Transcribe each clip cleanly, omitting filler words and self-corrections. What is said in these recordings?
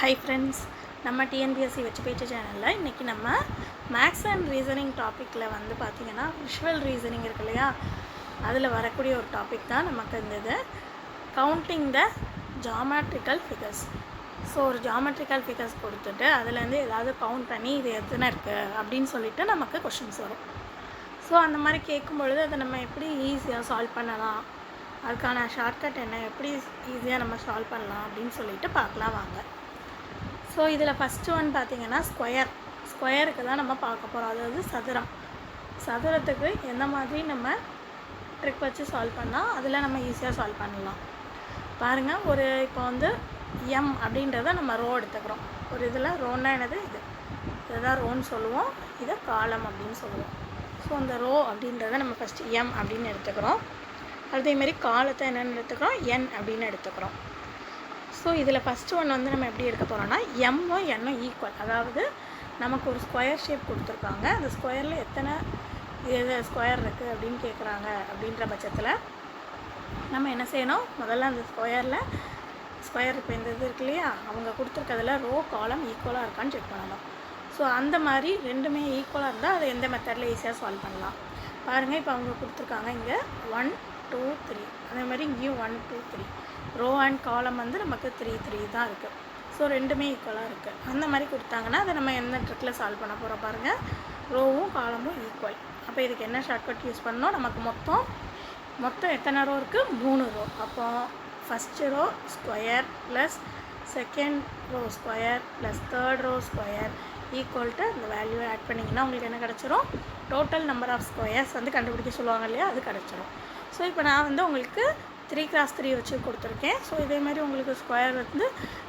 Hi friends, நம்ம TNPSC வச்சு பேச்சு சேனலில் இன்றைக்கி நம்ம மேக்ஸ் அண்ட் ரீசனிங் டாப்பிக்கில் வந்து பார்த்திங்கன்னா விஷுவல் ரீசனிங் இருக்கு இல்லையா, அதில் வரக்கூடிய ஒரு டாபிக் தான் நமக்கு இருந்தது. கவுண்டிங் த ஜாமெட்ரிக்கல் ஃபிகர்ஸ். ஸோ ஒரு ஜாமெட்ரிக்கல் ஃபிகர்ஸ் கொடுத்துட்டு அதுலேருந்து ஏதாவது கவுண்ட் பண்ணி இது எத்தனை இருக்குது அப்படின்னு சொல்லிட்டு நமக்கு கொஷின்ஸ் வரும். ஸோ அந்த மாதிரி கேட்கும் பொழுது அதை நம்ம எப்படி ஈஸியாக சால்வ் பண்ணலாம், அதுக்கான ஷார்ட்கட் என்ன, எப்படி ஈஸியாக நம்ம சால்வ் பண்ணலாம் அப்படின்னு சொல்லிட்டு பார்க்கலாம் வாங்க. ஸோ இதில் ஃபஸ்ட்டு ஒன் பார்த்திங்கன்னா ஸ்கொயருக்கு தான் நம்ம பார்க்க போகிறோம். அதாவது சதுரத்துக்கு எந்த மாதிரி நம்ம ட்ரிக் வச்சு சால்வ் பண்ணால் அதில் நம்ம ஈஸியாக சால்வ் பண்ணலாம் பாருங்கள். ஒரு இப்போ வந்து எம் அப்படின்றத நம்ம ரோ எடுத்துக்கிறோம். ஒரு இதில் ரோன்னா என்னது, இதுதான் ரோன்னு சொல்லுவோம், இதை காலம் அப்படின்னு சொல்லுவோம். ஸோ அந்த ரோ அப்படின்றத நம்ம ஃபஸ்ட்டு எம் அப்படின்னு எடுத்துக்கிறோம். அதேமாரி காலத்தை என்னென்னு எடுத்துக்கிறோம், என் அப்படின்னு எடுத்துக்கிறோம். ஸோ இதில் ஃபஸ்ட்டு ஒன்று வந்து நம்ம எப்படி எடுக்க போகிறோம்னா, எம்மும் என்னும் ஈக்குவல். அதாவது நமக்கு ஒரு ஸ்கொயர் ஷேப் கொடுத்துருக்காங்க, அந்த ஸ்கொயரில் எத்தனை ஸ்கொயர் இருக்குது அப்படின்னு கேட்குறாங்க. அப்படின்ற பட்சத்தில் நம்ம என்ன செய்யணும், முதல்ல அந்த ஸ்கொயர் இப்போ இந்த இது இருக்கு இல்லையா, அவங்க கொடுத்துருக்கிறதுல ரோ காலம் ஈக்குவலாக இருக்கான்னு செக் பண்ணணும். ஸோ அந்த மாதிரி ரெண்டுமே ஈக்குவலாக இருந்தால் அதை எந்த மெத்தடில் ஈஸியாக சால்வ் பண்ணலாம் பாருங்கள். இப்போ அவங்க கொடுத்துருக்காங்க இங்கே 1 2 3, அதே மாதிரி இங்கேயும் 1 2 3. ரோ அண்ட் காலம் வந்து நமக்கு 3 3 தான் இருக்குது. ஸோ ரெண்டுமே ஈக்குவலாக இருக்குது. அந்த மாதிரி கொடுத்தாங்கன்னா அதை நம்ம என்ன ட்ரிக்கில் சால்வ் பண்ண போகிறோம் பாருங்கள். ரோவும் காலமும் ஈக்குவல். அப்போ இதுக்கு என்ன ஷார்ட்கட் யூஸ் பண்ணோம், நமக்கு மொத்தம் எத்தனை ரோ இருக்குது, 3 ரோ. அப்போ first rho square plus second rho square plus third rho square equal to இந்த வேல்யூவை ஆட் பண்ணிங்கன்னா உங்களுக்கு என்ன கிடச்சிரும், டோட்டல் நம்பர் ஆஃப் ஸ்கொயர்ஸ் வந்து கண்டுபிடிக்க சொல்லுவாங்க இல்லையா, அது கிடச்சிரும். ஸோ இப்போ நான் வந்து உங்களுக்கு 3x3 வச்சு கொடுத்துருக்கேன். ஸோ இதேமாதிரி உங்களுக்கு ஸ்கொயர் வந்து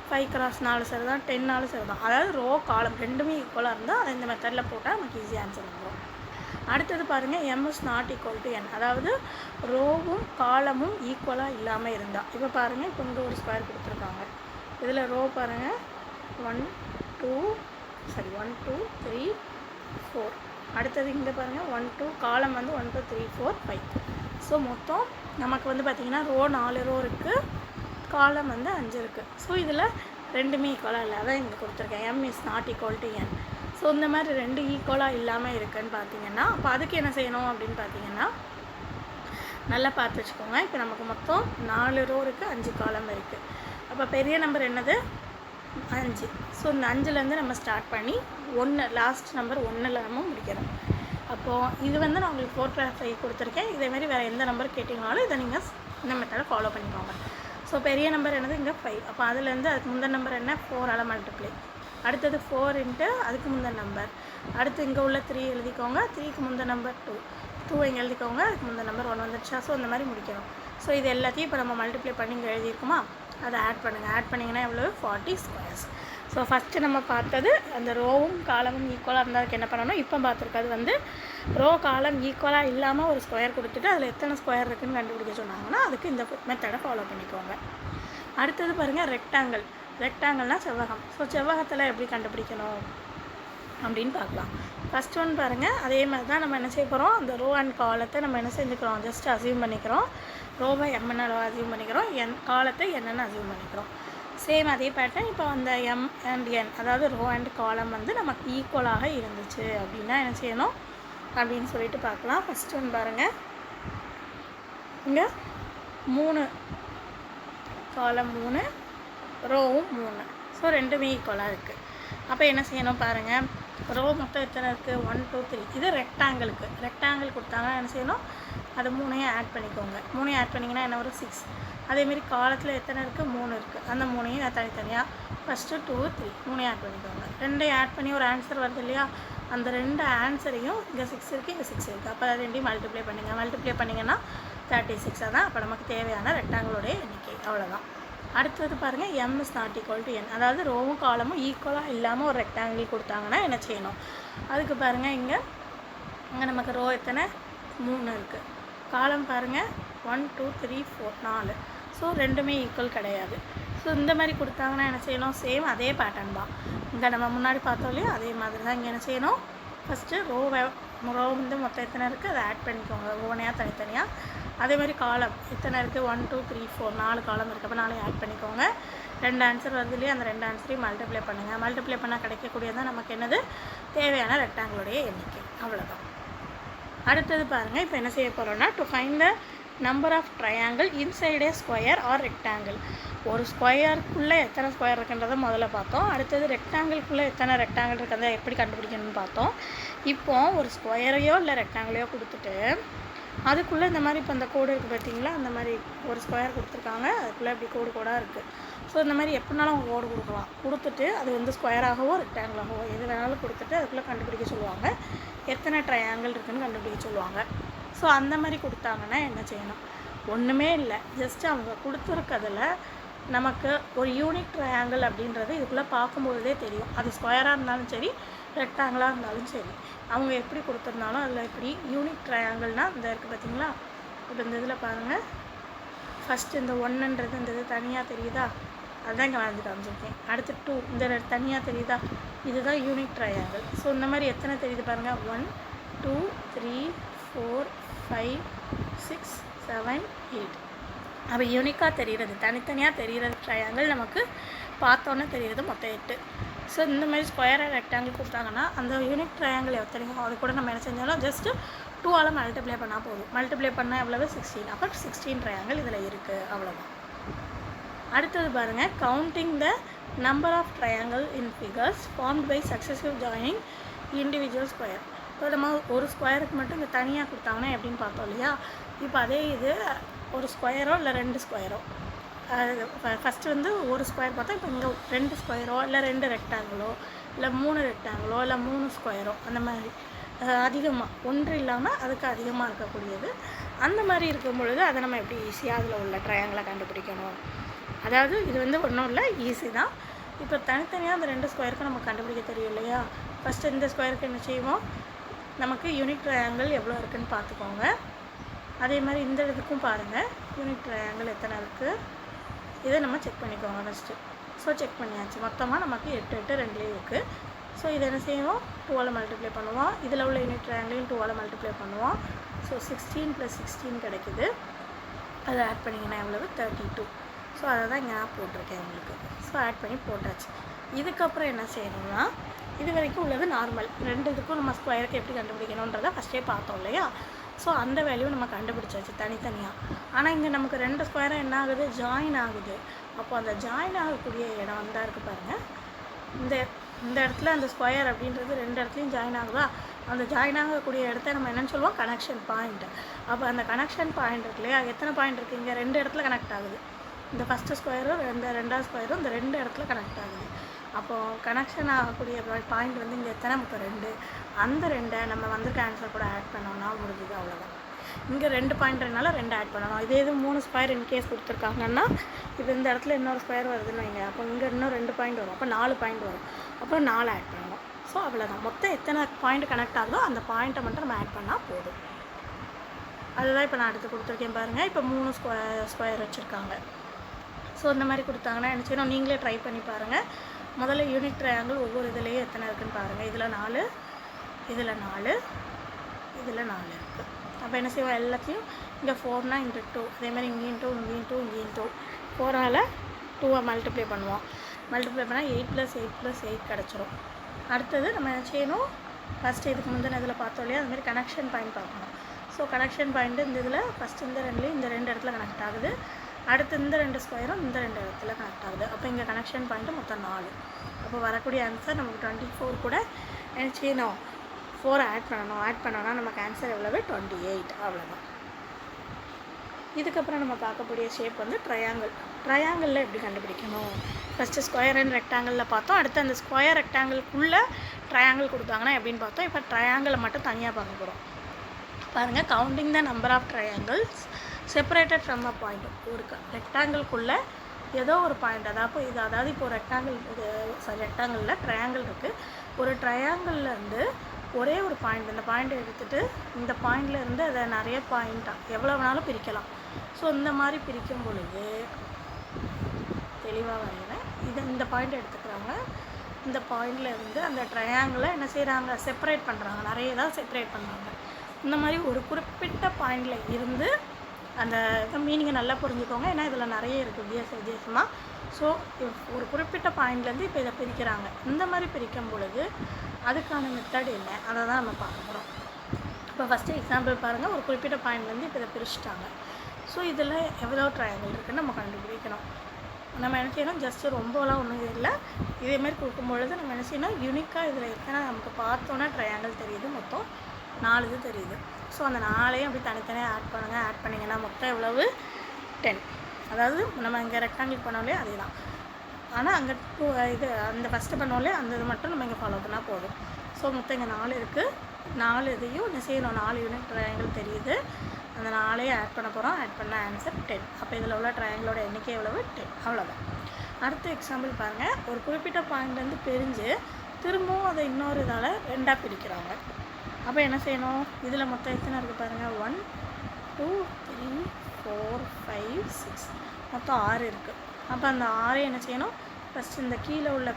5x4 சரி தான், 10 சரி தான். அதாவது ரோ காலம் ரெண்டுமே ஈக்குவலாக இருந்தால் அதை இந்த மெத்தடில் போட்டால் நமக்கு ஈஸியாக ஆன்சர் வந்துடும். அடுத்தது பாருங்கள், m is not equal to n. அதாவது ரோவும் காலமும் ஈக்குவலாக இல்லாமல் இருந்தால், இப்போ பாருங்கள், இப்போ இங்கே ஒரு ஸ்கொயர் கொடுத்துருக்காங்க. இதில் ரோ பாருங்கள் 1 2 3 4. அடுத்தது இங்கே பாருங்கள் 1 2, காலம் வந்து 1 2 3 4 5. ஸோ மொத்தம் நமக்கு வந்து பார்த்திங்கன்னா ரோ 4 ரோ இருக்குது, காலம் வந்து 5 இருக்குது. ஸோ இதில் ரெண்டுமே ஈக்குவலாக இல்லை, அதான் இங்கே கொடுத்துருக்கேன், m is not equal to n. So இந்த மாதிரி ரெண்டு ஈக்குவலாக இல்லாமல் இருக்குதுன்னு பார்த்தீங்கன்னா அப்போ அதுக்கு என்ன செய்யணும் அப்படின்னு பார்த்தீங்கன்னா, நல்லா பார்த்து வச்சுக்கோங்க. இப்போ நமக்கு மொத்தம் 4 ரோ இருக்குது, 5 காலம் இருக்குது. அப்போ பெரிய நம்பர் என்னது, 5. ஸோ இந்த 5லேருந்து நம்ம ஸ்டார்ட் பண்ணி 1 லாஸ்ட் நம்பர் 1ல் நம்ம முடிக்கிறோம். அப்போது இது வந்து நான் உங்களுக்கு 4x5 கொடுத்துருக்கேன். இதேமாதிரி வேறு எந்த நம்பர் கேட்டிங்கனாலும் இதை நீங்கள் இந்த மெத்தடை ஃபாலோ பண்ணிக்கோங்க. ஸோ பெரிய நம்பர் என்னது இங்கே 5. அப்போ அதுலேருந்து அதுக்கு முந்தின நம்பர் என்ன, 4ஆல் மல்டிப்ளை. அடுத்தது 4 இன்ட்டு அதுக்கு முந்தின நம்பர். அடுத்து இங்கே உள்ள 3 எழுதிக்கோங்க, 3க்கு முந்தின நம்பர் 2 இங்கே எழுதிக்கோங்க, அதுக்கு முந்தின நம்பர் 1 வந்துடுச்சா. ஸோ இந்த மாதிரி முடிக்கணும். ஸோ இது எல்லாத்தையும் இப்போ நம்ம மல்டிப்ளை பண்ணி இங்கே எழுதியிருக்குமா, அதை ஆட் பண்ணிங்கன்னா எவ்வளோ, 40 ஸ்கொயர்ஸ். ஸோ ஃபஸ்ட்டு நம்ம பார்த்தது அந்த ரோவும் காலமும் ஈக்குவலாக இருந்தால் என்ன பண்ணணும், இப்போ பார்த்துருக்காது வந்து ரோ காலம் ஈக்குவலாக இல்லாமல் ஒரு ஸ்கொயர் கொடுத்துட்டு அதில் எத்தனை ஸ்கொயர் இருக்குதுன்னு கண்டுபிடிக்க சொன்னாங்கன்னா அதுக்கு இந்த மெத்தடை ஃபாலோ பண்ணிக்கோங்க. அடுத்தது பாருங்கள், ரெக்டாங்கிள்னால் செவ்வகம். ஸோ செவ்வகத்தில் எப்படி கண்டுபிடிக்கணும் அப்படின்னு பார்க்கலாம். ஃபஸ்ட் ஒன் பாருங்கள், அதே மாதிரி தான் நம்ம என்ன செய்ய போகிறோம், அந்த ரோ அண்ட் காலத்தை நம்ம என்ன செஞ்சுக்கிறோம், ஜஸ்ட் அசியூம் பண்ணிக்கிறோம். ரோவை எம்என்னு அசியூம் பண்ணிக்கிறோம், காலத்தை என்னென்னு அசியூம் பண்ணிக்கிறோம். சேம் அதே பேட்டர்ன் இப்போ அந்த எம் அண்ட் என், அதாவது ரோ அண்ட் காலம் வந்து நமக்கு ஈக்குவலாக இருந்துச்சு அப்படின்னா என்ன செய்யணும் அப்படின்னு சொல்லிட்டு பார்க்கலாம். ஃபஸ்ட் ஒன் பாருங்கள், இங்கே 3 காலம் 3 ரோவும் 3. ஸோ ரெண்டுமே ஈக்குவலாக இருக்குது. அப்போ என்ன செய்யணும் பாருங்கள், ரோ மொத்தம் எத்தனை இருக்குது, 1 2 3. இது ரெக்டாங்கிள் கொடுத்தாங்கன்னா என்ன செய்யணும், அது 3ஐயும் ஆட் பண்ணிக்கோங்க. 3ஐயும் ஆட் பண்ணிங்கன்னா என்ன வரும், 6. அதேமாரி காலத்தில் எத்தனை இருக்குது, 3 இருக்குது. அந்த 3ஐயும் தனித்தனியாக ஃபஸ்ட்டு 2 3 3ஐயும் ஆட் பண்ணிக்கோங்க. 2ஐயும் ஆட் பண்ணி ஒரு ஆன்சர் வருது இல்லையா, அந்த 2 ஆன்சரையும் இங்கே 6 இருக்குது, இங்கே 6 இருக்குது. அப்போ அது ரெண்டையும் மல்டிப்ளை பண்ணிங்கன்னா 36. அதான் அப்போ நமக்கு தேவையான ரெக்டாங்கிளோடைய எண்ணிக்கை, அவ்வளோதான். அடுத்தது பாருங்கள், m is not equal to n. அதாவது ரோவும் காலமும் ஈக்குவலாக இல்லாமல் ஒரு ரெக்டாங்கிள் கொடுத்தாங்கன்னா என்ன செய்யணும், அதுக்கு பாருங்கள் இங்கே நமக்கு ரோ எத்தனை, 3 இருக்குது. காலம் பாருங்கள் 1 2 3 4 4. ஸோ ரெண்டுமே ஈக்குவல் கிடையாது. ஸோ இந்த மாதிரி கொடுத்தாங்கன்னா என்ன செய்யணும், சேம் அதே பேட்டர்ன் தான் இங்கே நம்ம முன்னாடி பார்த்தோம் இல்லையா, அதே மாதிரி தான் இங்கே என்ன செய்யணும், ஃபஸ்ட்டு ரோ வந்து மொத்தம் எத்தனை இருக்குது அதை ஆட் பண்ணிக்கோங்க, ஒவ்வொன்றையாக தனித்தனியாக. அதேமாதிரி காலம் எத்தனை இருக்குது, 1 2 3 4 4 காலம் இருக்குது. அப்போ 4 ஆட் பண்ணிக்கோங்க. 2 ஆன்சர் வருது இல்லையா, அந்த 2 ஆன்சரையும் மல்டிப்ளை பண்ணுங்கள். மல்டிப்ளை பண்ணால் கிடைக்கக்கூடியதான் நமக்கு என்னது, தேவையான ரெக்டாங்கிளுடைய எண்ணிக்கை. அவ்வளோதான். அடுத்தது பாருங்கள், இப்போ என்ன செய்ய போகிறோன்னா, to find the number of triangle inside a square or rectangle. ஒரு ஸ்கொயருக்குள்ளே எத்தனை ஸ்கொயர் இருக்குன்றதை முதல்ல பார்த்தோம். அடுத்தது ரெக்டாங்கிள்குள்ளே எத்தனை ரெக்டாங்கிள் இருக்கிறத எப்படி கண்டுபிடிக்கணும்னு பார்த்தோம். இப்போ ஒரு ஸ்கொயரையோ இல்லை ரெக்டாங்கிளையோ கொடுத்துட்டு அதுக்குள்ளே இந்த மாதிரி இப்போ அந்த கோடு இருக்குது பார்த்தீங்களா, அந்த மாதிரி ஒரு ஸ்கொயர் கொடுத்துருக்காங்க, அதுக்குள்ளே இப்படி கோடு கோடாக இருக்குது. ஸோ இந்த மாதிரி எப்படினாலும் அவங்க கோடு கொடுக்கலாம். கொடுத்துட்டு அது வந்து ஸ்கொயராகவோ ரெக்டாங்கிளாகவோ எது வேணாலும் கொடுத்துட்டு அதுக்குள்ளே கண்டுபிடிக்க சொல்லுவாங்க, எத்தனை ட்ரையாங்கிள் இருக்குதுன்னு கண்டுபிடிக்க சொல்லுவாங்க. ஸோ அந்த மாதிரி கொடுத்தாங்கன்னா என்ன செய்யணும், ஒன்றுமே இல்லை, ஜஸ்ட்டு அவங்க கொடுத்துருக்கதில் நமக்கு ஒரு யூனிக் ட்ரையாங்கிள் அப்படின்றது இதுக்குள்ளே பார்க்கும்பொழுதே தெரியும். அது ஸ்கொயராக இருந்தாலும் சரி, ரெக்டாங்கிளாக இருந்தாலும் சரி, அவங்க எப்படி கொடுத்துருந்தாலும் அதில் எப்படி யூனிக் ட்ரையாங்கிள்னால் இந்த இருக்குது பார்த்தீங்களா. இப்போ இந்த இதில் பாருங்கள், ஃபஸ்ட்டு இந்த 1ன்றது இந்த இது தனியாக தெரியுதா, அதுதான் இங்கே வரைஞ்சி காமிச்சிருக்கேன். அடுத்து 2 இந்த தனியாக தெரியுதா, இதுதான் யூனிக் ட்ரையாங்கிள். ஸோ இந்த மாதிரி எத்தனை தெரியுது பாருங்கள், 1 2 3 4 5 6 7 8. அப்போ யூனிக்காக தெரிகிறது, தனித்தனியாக தெரிகிறது ட்ரையாங்கிள் நமக்கு பார்த்தோன்னே தெரிகிறது மொத்தம் 8. ஸோ இந்த மாதிரி ஸ்கொயராக ரெக்டாங்கிள் கொடுத்தாங்கன்னா அந்த யூனிக் ட்ரையாங்கிள் எத்தனையோ அது கூட நம்ம என்ன செஞ்சாலும் ஜஸ்ட்டு 2ஆல் மல்டிப்ளை பண்ணால் போதும். மல்டிப்ளை பண்ணால் எவ்வளவு 16. அப்போ 16 ட்ரையாங்கிள் இதில் இருக்குது. அவ்வளோதான். அடுத்தது பாருங்கள், counting the number of triangle in figures formed by successive joining individual square. இப்போ நம்ம ஒரு ஸ்கொயருக்கு மட்டும் இங்கே தனியாக கொடுத்தாங்கன்னா எப்படின்னு பார்த்தோம் இல்லையா. இப்போ அதே இது ஒரு ஸ்கொயரோ இல்லை 2 ஸ்கொயரோ, ஃபஸ்ட்டு வந்து ஒரு ஸ்கொயர் பார்த்தா இப்போ இங்கே 2 ஸ்கொயரோ இல்லை 2 ரெக்டாங்கிளோ இல்லை 3 ரெக்டாங்கிளோ இல்லை 3 ஸ்கொயரோ, அந்த மாதிரி அதிகமாக ஒன்று இல்லாமல் அதுக்கு அதிகமாக இருக்கக்கூடியது. அந்த மாதிரி இருக்கும் பொழுது அதை நம்ம எப்படி ஈஸியாக அதில் உள்ள ட்ரையாங்கிளை கண்டுபிடிக்கணும். அதாவது இது வந்து ஒன்றும் இல்லை, ஈஸி தான். இப்போ தனித்தனியாக அந்த 2 ஸ்கொயருக்கு நம்ம கண்டுபிடிக்க தெரியும் இல்லையா. ஃபஸ்ட்டு இந்த ஸ்கொயருக்கு என்ன செய்வோம், நமக்கு யூனிக் ட்ரையாங்கிள் எவ்வளோ இருக்குதுன்னு பார்த்துக்கோங்க. அதே மாதிரி இந்த இதுக்கும் பாருங்கள், யூனிக் ட்ரையாங்கிள் எத்தனை இருக்குது இதை நம்ம செக் பண்ணிக்கோங்க ஃபஸ்ட்டு. ஸோ செக் பண்ணியாச்சு, மொத்தமாக நமக்கு 8 8 2 இருக்குது. ஸோ இதை என்ன செய்வோம், 2ஆல் மல்டிப்ளை பண்ணுவோம். இதில் உள்ள யூனிட் ட்ரையாங்கிளையும் 2ஆல் மல்டிப்ளை பண்ணுவோம். ஸோ 16 + 16 கிடைக்குது. அதை ஆட் பண்ணிங்கன்னா எவ்வளவு 32. ஸோ அதை தான் இங்கே நான் போட்டிருக்கேன் உங்களுக்கு. ஸோ ஆட் பண்ணி போட்டாச்சு. இதுக்கப்புறம் என்ன செய்யணும்னா, இது வரைக்கும் உள்ளது நார்மல். 2 இதுக்கும் நம்ம ஸ்கொயருக்கு எப்படி கண்டுபிடிக்கணுன்றதை ஃபஸ்ட்டே பார்த்தோம் இல்லையா. ஸோ அந்த வேல்யூ நம்ம கண்டுபிடிச்சாச்சு தனித்தனியாக. ஆனால் இங்கே நமக்கு 2 ஸ்கொயராக என்ன ஆகுது, ஜாயின் ஆகுது. அப்போ அந்த ஜாயின் ஆகக்கூடிய இடம் வந்தா இருக்குது பாருங்கள், இந்த இடத்துல அந்த ஸ்கொயர் அப்படின்றது 2 இடத்துலையும் ஜாயின் ஆகுதா. அந்த ஜாயின் ஆகக்கூடிய இடத்த நம்ம என்னென்னு சொல்லுவோம், கனெக்ஷன் பாயிண்ட். அப்போ அந்த கனெக்ஷன் பாயிண்ட் இருக்கு இல்லையா, எத்தனை பாயிண்ட் இருக்குது, இங்கே 2 இடத்துல கனெக்ட் ஆகுது. இந்த ஃபஸ்ட்டு ஸ்கொயரும் ரெண்டாவது ஸ்கொயரும் இந்த 2 இடத்துல கனெக்ட் ஆகுது. அப்போது கனெக்ஷன் ஆகக்கூடிய பாயிண்ட் வந்து இங்கே எத்தனை, நமக்கு 2. அந்த 2 நம்ம வந்திருக்க ஆன்சர் கூட ஆட் பண்ணோம்னா முடிஞ்சுது, அவ்வளோதான். இங்கே 2 பாயிண்ட்னால 2 ஆட் பண்ணணும். இதே இது 3 ஸ்கொயர் இன்கேஸ் கொடுத்துருக்காங்கன்னா, இப்போ இந்த இடத்துல இன்னொரு ஸ்கொயர் வருதுன்னு வைங்க, அப்போ இங்கே இன்னும் 2 பாயிண்ட் வரும், அப்போ 4 பாயிண்ட் வரும். அப்போ 4 ஆட் பண்ணணும். ஸோ அவ்வளோதான். மொத்தம் எத்தனை பாயிண்ட் கனெக்ட் ஆகுதோ அந்த பாயிண்ட்டை மட்டும் நம்ம ஆட் பண்ணால் போதும். அதுதான் இப்போ நான் அடுத்து கொடுத்துருக்கேன் பாருங்கள். இப்போ 3 ஸ்கொயர் வச்சுருக்காங்க. ஸோ இந்த மாதிரி கொடுத்தாங்கன்னா என்ன செய்யணும், நீங்களே ட்ரை பண்ணி பாருங்கள். முதல்ல யூனிட் ட்ரையாங்கிள் ஒவ்வொரு இதுலேயும் எத்தனை இருக்குதுன்னு பாருங்கள். இதில் 4, இதில் 4, இதில் 4 இருக்குது. அப்போ என்ன செய்வோம், எல்லாத்தையும் இங்கே 4னா × 2, அதேமாதிரி இங்கேயும் 2, இங்கேயும் 2, இங்கேயும் 2, 4ஆல் 2 மல்டிப்ளை பண்ணுவோம். மல்டிப்ளை பண்ணால் 8 + 8 + 8 கிடச்சிரும். அடுத்தது நம்ம என்ன செய்யணும், ஃபஸ்ட்டு இதுக்கு முந்தின இதில் பார்த்தோம் இல்லையா, அதுமாதிரி கனெக்ஷன் பாயிண்ட் பார்க்கணும். ஸோ கனெக்ஷன் பாயிண்ட்டு இந்த இதில் ஃபஸ்ட்டு இந்த 2லேயும் இந்த 2 இடத்துல கனெக்ட் ஆகுது. அடுத்து இந்த 2 ஸ்கொயரும் இந்த 2 இடத்துல கனெக்ட் ஆகுது. அப்போ இங்கே கனெக்ஷன் பாயிண்ட்டு மொத்தம் 4. அப்போ வரக்கூடிய ஆன்சர் நமக்கு 24 கூட என்ன செய்யணும், 4 ஆட் பண்ணணும். ஆட் பண்ணோன்னா நமக்கு ஆன்சர் எவ்வளவு 28. அவ்வளோதான். இதுக்கப்புறம் நம்ம பார்க்கக்கூடிய ஷேப் வந்து ட்ரையாங்கிள். ட்ரையாங்கிளில் எப்படி கண்டுபிடிக்கணும், ஃபஸ்ட்டு ஸ்கொயர் அண்ட் ரெக்டாங்கிளில் பார்த்தோம். அடுத்து அந்த ஸ்கொயர் ரெக்டாங்கிள்குள்ளே ட்ரையாங்கிள் கொடுத்தாங்கன்னா எப்படின்னு பார்த்தோம். இப்போ ட்ரையாங்கிளை மட்டும் தனியாக பார்க்க போகிறோம். பாருங்கள், counting the number of triangles separated from a point. ஒரு ரெக்டாங்கிள்குள்ளே ஏதோ ஒரு பாயிண்ட், அதாவது இப்போ ரெக்டாங்கிளில் ட்ரையாங்கிள் இருக்குது. ஒரு ட்ரையாங்கிள்லேருந்து ஒரே ஒரு பாயிண்ட், இந்த பாயிண்ட்டை எடுத்துகிட்டு இந்த பாயிண்ட்லேருந்து அதை நிறைய பாயிண்ட்டாக எவ்வளோ வேணாலும் பிரிக்கலாம். ஸோ இந்த மாதிரி பிரிக்கும் பொழுது தெளிவாக வரைகிறேன். இந்த பாயிண்ட் எடுத்துக்கிறாங்க. இந்த பாயிண்ட்லேருந்து அந்த ட்ரையாங்கிளை என்ன செய்கிறாங்க, செப்பரேட் பண்ணுறாங்க. நிறைய தான் செப்பரேட் பண்ணுறாங்க. இந்த மாதிரி ஒரு குறிப்பிட்ட பாயிண்டில் இருந்து அந்த மீனிங்கை நல்லா புரிஞ்சுக்கோங்க. ஏன்னா இதில் நிறைய இருக்குது வித்தியாசமாக. ஸோ ஒரு குறிப்பிட்ட பாயிண்ட்லேருந்து இப்போ இதை பிரிக்கிறாங்க. இந்த மாதிரி பிரிக்கும் பொழுது அதுக்கான மெத்தட் என்ன, அதை தான் நம்ம பார்க்க போகிறோம். இப்போ ஃபஸ்ட்டு எக்ஸாம்பிள் பாருங்கள். ஒரு குறிப்பிட்ட பாயிண்ட்லேருந்து இப்போ இதை பிரிச்சுட்டாங்க. ஸோ இதில் எவ்வளோ ட்ரையாங்கிள் இருக்குதுன்னு நம்ம கண்டுபிடிக்கணும். நம்ம என்ன செய்யணும், ஜஸ்ட்டு ரொம்பலாம் ஒன்றும் இல்லை, இதேமாதிரி கொடுக்கும்பொழுது நம்ம என்ன செய்யணும், யூனிக்காக இதில் எத்தனை நமக்கு பார்த்தோன்னா ட்ரையாங்கிள் தெரியுது, மொத்தம் 4 இது தெரியுது. ஸோ அந்த 4ஐயும் அப்படி தனித்தனியாக ஆட் பண்ணிங்கன்னா மொத்தம் எவ்வளவு 10. அதாவது நம்ம இங்கே ரெக்டாங்கிள் பண்ணோம்லையே அதே தான், ஆனால் அங்கே இது அந்த ஃபஸ்ட்டு பண்ணோம்லே அந்த இது மட்டும் நம்ம இங்கே ஃபாலோ பண்ணால் போதும். ஸோ மொத்தம் இங்கே 4 இருக்குது. 4 இதையும் என்ன செய்யணும், 4 யூனிட் ட்ரையாங்கிள் தெரியுது, அந்த 4ஐயும் ஆட் பண்ண போகிறோம். ஆட் பண்ண ஆன்சர் 10. அப்போ இதில் உள்ள ட்ரையாங்கிளோட எண்ணிக்கை எவ்வளவு 10. அவ்வளோதான். அடுத்த எக்ஸாம்பிள் பாருங்கள். ஒரு குறிப்பிட்ட பாயிண்ட்லேருந்து பிரிஞ்சு திரும்பவும் அதை இன்னொரு இதால் 2ஆக பிரிக்கிறாங்க. அப்போ என்ன செய்யணும், இதில் மொத்தம் எத்தனை இருக்குது பாருங்கள், 1 2 3 4 5 6, மொத்தம் 6 இருக்குது. அப்போ அந்த 6 என்ன செய்யணும், ஃபஸ்ட்டு இந்த கீழே உள்ள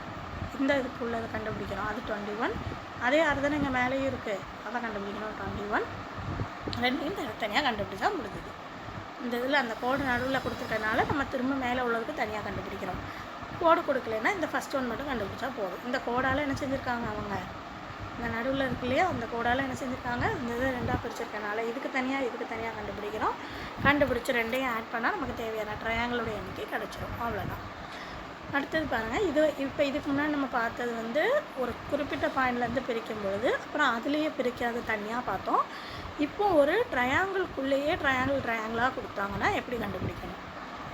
இந்த இதுக்கு உள்ளதை கண்டுபிடிக்கணும். அது 21. அதே 6 தானே இங்கே மேலேயும் இருக்குது, அதை கண்டுபிடிக்கணும். 21 ரெண்டையும் தனியாக கண்டுபிடிச்சா முடிஞ்சுது. இந்த இதில் அந்த கோடு நடுவில் கொடுத்துட்டனால நம்ம திரும்ப மேலே உள்ளதுக்கு தனியாக கண்டுபிடிக்கிறோம். கோடு கொடுக்கலன்னா இந்த ஃபஸ்ட் ஒன் மட்டும் கண்டுபிடிச்சா போதும். இந்த கோடால் என்ன செஞ்சுருக்காங்க அவங்க, இந்த நடுவில் இருக்கு இல்லையா, அந்த கோடால் என்ன செஞ்சுருக்காங்க, இந்த இதை 2ஆக பிரிச்சிருக்கனால இதுக்கு தனியாக கண்டுபிடிக்கிறோம். கண்டுபிடிச்சி 2ஐயும் ஆட் பண்ணால் நமக்கு தேவையான ட்ரையாங்கிளோட எண்ணிக்கை கிடச்சிரும். அவ்வளோதான். அடுத்தது பாருங்கள். இப்போ இதுக்கு முன்னாடி நம்ம பார்த்தது வந்து ஒரு குறிப்பிட்ட பாயிண்ட்லேருந்து பிரிக்கும் பொழுது அப்புறம் அதுலேயே பிரிக்காது தனியாக பார்த்தோம். இப்போ ஒரு ட்ரையாங்கிள்குள்ளேயே ட்ரையாங்கிளாக கொடுத்தாங்கன்னா எப்படி கண்டுபிடிக்கணும்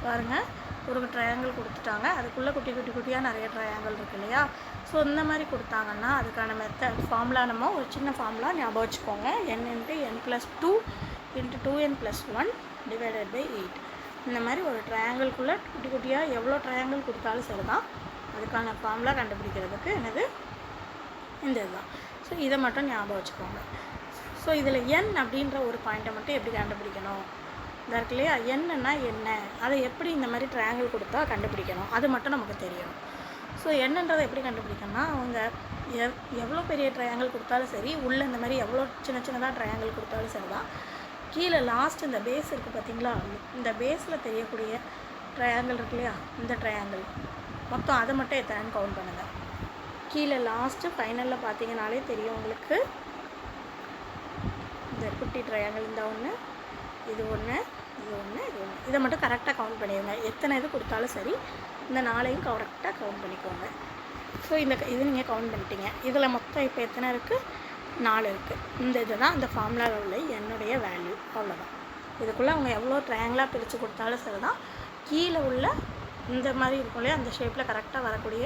பாருங்கள். ஒரு ட்ரையாங்கிள் கொடுத்துட்டாங்க, அதுக்குள்ளே குட்டியாக நிறைய ட்ரையாங்கிள் இருக்குது இல்லையா. ஸோ இந்த மாதிரி கொடுத்தாங்கன்னா அதுக்கான ஃபார்முலா நம்ம ஒரு சின்ன ஃபார்முலா ஞாபகம் வச்சுக்கோங்க. n × n + 2 × 2n + 1 / 8. இந்த மாதிரி ஒரு ட்ரையாங்கிள்குள்ளே குட்டியாக எவ்வளோ ட்ரையாங்கிள் கொடுத்தாலும் சரி தான், அதுக்கான ஃபார்முலா கண்டுபிடிக்கிறதுக்கு என்னது இந்த இதுதான். ஸோ இதை மட்டும் ஞாபகம் வச்சுக்கோங்க. ஸோ இதில் n அப்படின்ற ஒரு பாயிண்ட்டை மட்டும் எப்படி கண்டுபிடிக்கணும், இதாக இருக்கு இல்லையா, என்னன்னா என்ன, அதை எப்படி இந்த மாதிரி ட்ரையாங்கிள் கொடுத்தா கண்டுபிடிக்கணும், அது மட்டும் நமக்கு தெரியணும். ஸோ என்னன்றதை எப்படி கண்டுபிடிக்கணும்னா, அவங்க எவ்வளோ பெரிய ட்ரையாங்கிள் கொடுத்தாலும் சரி, உள்ளே இந்த மாதிரி எவ்வளோ சின்னதாக ட்ரையாங்கிள் கொடுத்தாலும் சரி தான், கீழே லாஸ்ட் இந்த பேஸ் இருக்குது பார்த்தீங்களா, இந்த பேஸில் தெரியக்கூடிய ட்ரையாங்கிள் இருக்கு இல்லையா, இந்த ட்ரையாங்கிள் மொத்தம் அதை மட்டும் எத்தனைன்னு கவுண்ட் பண்ணுங்கள். கீழே லாஸ்ட்டு ஃபைனலில் பார்த்தீங்கனாலே தெரியும் உங்களுக்கு. இந்த குட்டி ட்ரையாங்கிள் இந்த ஒன்று, இது ஒன்று, இது ஒன்று, இது ஒன்று, இதை மட்டும் கரெக்டாக கவுண்ட் பண்ணிடுங்க. எத்தனை இது கொடுத்தாலும் சரி இந்த 4ஐயும் கரெக்டாக கவுண்ட் பண்ணிக்கோங்க. ஸோ இது நீங்கள் கவுண்ட் பண்ணிட்டீங்க. இதில் மொத்தம் இப்போ எத்தனை இருக்குது, 4 இருக்குது. இந்த இதுதான் இந்த ஃபார்முலாவில் உள்ள என்னுடைய வேல்யூ. அவ்வளோதான். இதுக்குள்ளே அவங்க எவ்வளோ ட்ரையாங்கிளாக பிரித்து கொடுத்தாலும் சரி தான், கீழே உள்ள இந்த மாதிரி இருக்கும் இல்லையா, அந்த ஷேப்பில் கரெக்டாக வரக்கூடிய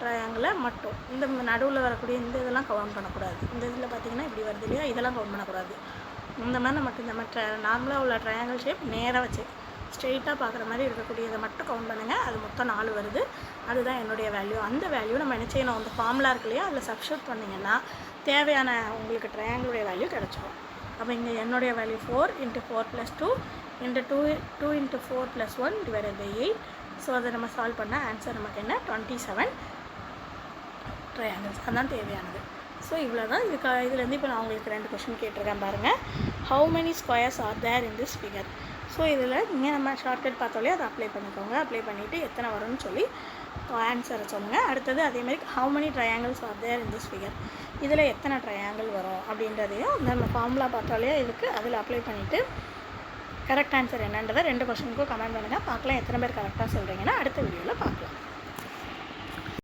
ட்ரையாங்கிளை மட்டும், இந்த நடுவில் வரக்கூடிய இந்த இதெல்லாம் கவுண்ட் பண்ணக்கூடாது. இந்த இதில் பார்த்திங்கன்னா இப்படி வருது இல்லையா, இதெல்லாம் கவுண்ட் பண்ணக்கூடாது. இந்த மாதிரி நமக்கு இந்த மாதிரி நார்மலாக உள்ள ட்ரையாங்கிள் ஷேப் நேராக வச்சு ஸ்ட்ரெயிட்டாக பார்க்குற மாதிரி இருக்கக்கூடியதை மட்டும் கவுண்ட் பண்ணுங்கள். அது மொத்தம் 4 வருது. அதுதான் என்னுடைய வேல்யூ. அந்த வேல்யூ நம்ம என்ன செய்யணும், அந்த ஃபார்முலா இருக்கு இல்லையா, அதில் சப்ஸ்டிட்யூட் பண்ணிங்கன்னா தேவையான உங்களுக்கு ட்ரையாங்கிளுடைய வேல்யூ கிடச்சிடும். அப்போ இங்கே என்னுடைய வேல்யூ 4 × 4 + 2 × 2 × 4 + 1 / 8. ஸோ அதை நம்ம சால்வ் பண்ண ஆன்சர் நமக்கு என்ன, 27 ட்ரையாங்கிள்ஸ். அதுதான் தேவையானது. ஸோ இவ்வளோ தான். இதுலேருந்து இப்போ நான் உங்களுக்கு 2 கொஷின் கேட்டிருக்கேன் பாருங்கள். How many squares are there in this figure. So இதில் நீங்கள் நம்ம ஷார்ட்கட் பார்த்தோலே அதை அப்ளை பண்ணிக்கோங்க. அப்ளை பண்ணிவிட்டு எத்தனை வரும்னு சொல்லி ஆன்சரை சொல்லுங்கள். அடுத்தது அதேமாதிரி how many triangles are there in this figure, இதில் எத்தனை ட்ரையாங்கிள் வரும் அப்படின்றதையும் நம்ம ஃபார்முலா பார்த்தாலே இருக்குது, அதில் அப்ளை பண்ணிவிட்டு கரெக்ட் ஆன்சர் என்னன்றதை 2 கொஷினுக்கும் கமெண்ட் பண்ணுங்கள். பார்க்கலாம் எத்தனை பேர் கரெக்டாக சொல்கிறீங்கன்னா அடுத்த வீடியோவில் பார்க்கலாம்.